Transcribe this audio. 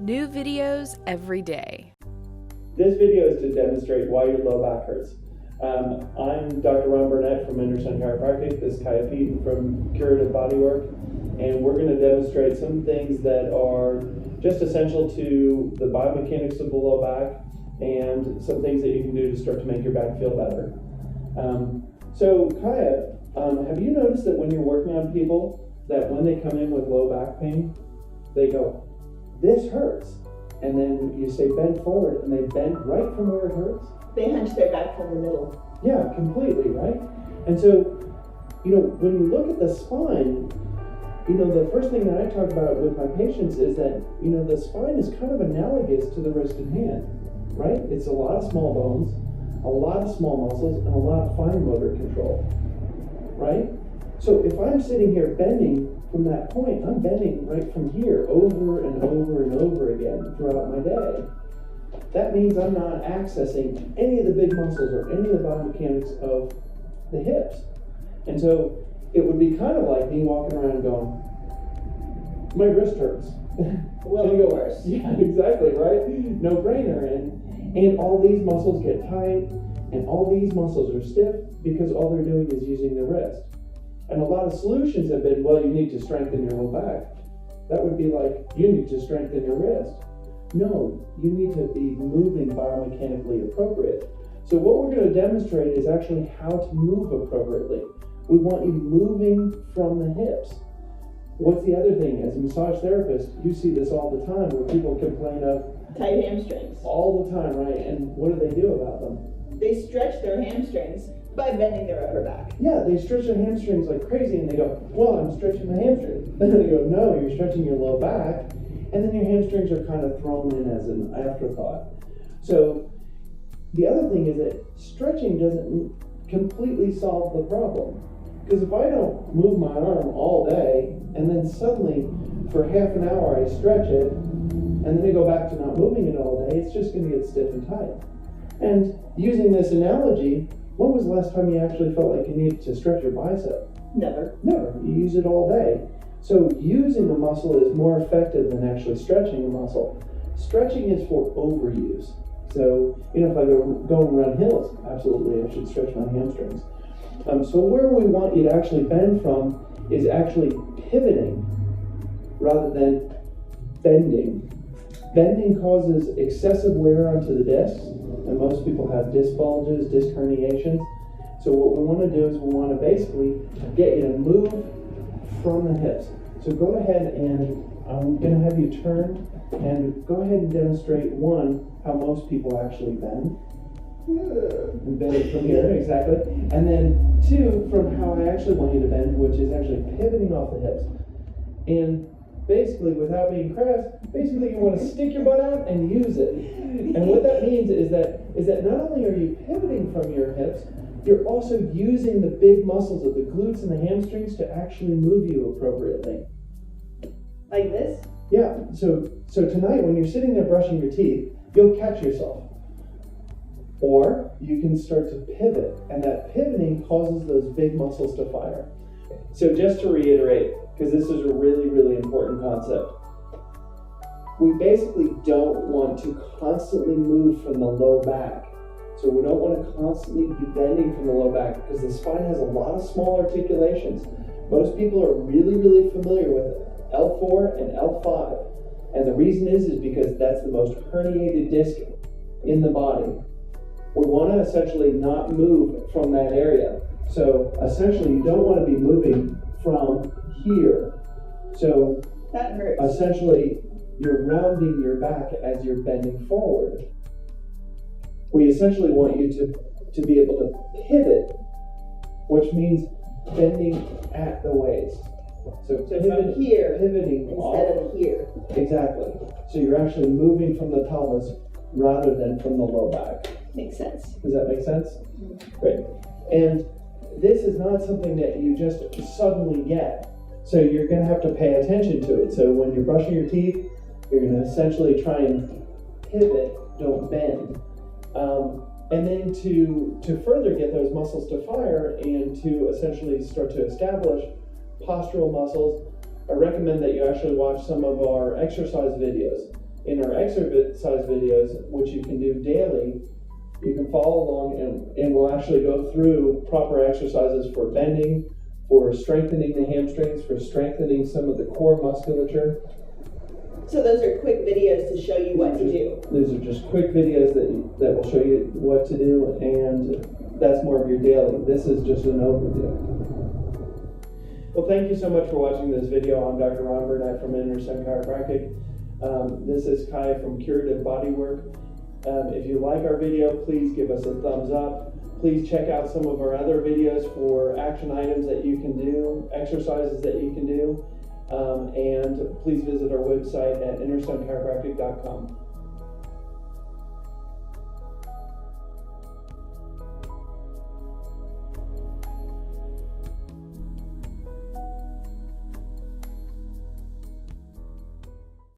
New videos every day. This video is to demonstrate why your low back hurts. I'm Dr. Burnett from Inner Sun Chiropractic. This is Kaia from Curative Bodywork, and we're going to demonstrate some things that are just essential to the biomechanics of the low back and some things that you can do to start to make your back feel better. So Kaia, have you noticed that when you're working on people, that when they come in with low back pain, they go, "This hurts," and then you say bend forward, and they bend right from where it hurts? They hunch their back from the middle. Yeah, completely, right? And so, when you look at the spine, the first thing that I talk about with my patients is that, the spine is kind of analogous to the wrist and hand, right? It's a lot of small bones, a lot of small muscles, and a lot of fine motor control, right? So if I'm sitting here bending from that point, I'm bending right from here over and over and over again throughout my day. That means I'm not accessing any of the big muscles or any of the biomechanics of the hips. And so it would be kind of like me walking around going, "My wrist hurts." Well, of course. Yeah, exactly, right? No brainer. And all these muscles get tight, and all these muscles are stiff because all they're doing is using the wrist. And a lot of solutions have been, well, you need to strengthen your low back. That would be like, you need to strengthen your wrist. No, you need to be moving biomechanically appropriate. So what we're going to demonstrate is actually how to move appropriately. We want you moving from the hips. What's the other thing? As a massage therapist, you see this all the time where people complain of Tight hamstrings. all the time, right? And what do they do about them? They stretch their hamstrings by bending their upper back. Yeah, they stretch their hamstrings like crazy and they go, "Well, I'm stretching my hamstring." And then they go, "No, you're stretching your low back." And then your hamstrings are kind of thrown in as an afterthought. So the other thing is that stretching doesn't completely solve the problem. Because if I don't move my arm all day and then suddenly for half an hour I stretch it and then I go back to not moving it all day, it's just going to get stiff and tight. And using this analogy, when was the last time you actually felt like you needed to stretch your bicep? Never. Never. You use it all day. So using the muscle is more effective than actually stretching the muscle. Stretching is for overuse. So, if I go and run hills, absolutely I should stretch my hamstrings. So where we want you to actually bend from is actually pivoting rather than bending. Bending causes excessive wear onto the discs, and most people have disc bulges, disc herniations. So what we want to do is we want to basically get you to move from the hips. So go ahead and I'm going to have you turn and go ahead and demonstrate, one, how most people actually bend. And bend it from here, exactly. And then two, from how I actually want you to bend, which is actually pivoting off the hips. And basically, without being crass, basically you want to stick your butt out and use it. And what that means is that not only are you pivoting from your hips, you're also using the big muscles of the glutes and the hamstrings to actually move you appropriately. Like this? Yeah, so tonight when you're sitting there brushing your teeth, you'll catch yourself. Or you can start to pivot, and that pivoting causes those big muscles to fire. So just to reiterate, because this is a really, really important concept, we basically don't want to constantly move from the low back. So we don't want to constantly be bending from the low back because the spine has a lot of small articulations. Most people are really, really familiar with L4 and L5. And the reason is because that's the most herniated disc in the body. We want to essentially not move from that area. So essentially you don't want to be moving from here. So that hurts. Essentially you're rounding your back as you're bending forward. We essentially want you to be able to pivot, which means bending at the waist. So from here pivoting instead of here. Exactly. So you're actually moving from the pelvis rather than from the low back. Makes sense. Does that make sense? Mm-hmm. Great. And this is not something that you just suddenly get. So you're going to have to pay attention to it. So when you're brushing your teeth, you're going to essentially try and pivot, don't bend. And then to further get those muscles to fire and to essentially start to establish postural muscles, I recommend that you actually watch some of our exercise videos. in our exercise videos, which you can do daily, you can follow along and we'll actually go through proper exercises for bending, for strengthening the hamstrings, for strengthening some of the core musculature. So those are quick videos to show you what to do. These are just quick videos that will show you what to do, and that's more of your daily. This is just an overview. Well, thank you so much for watching this video. I'm Dr. Ron Burnett from Inner Sun Chiropractic. This is Kaia from Curative Bodywork. If you like our video, please give us a thumbs up. Please check out some of our other videos for action items that you can do, exercises that you can do. And please visit our website at innersunchiropractic.com.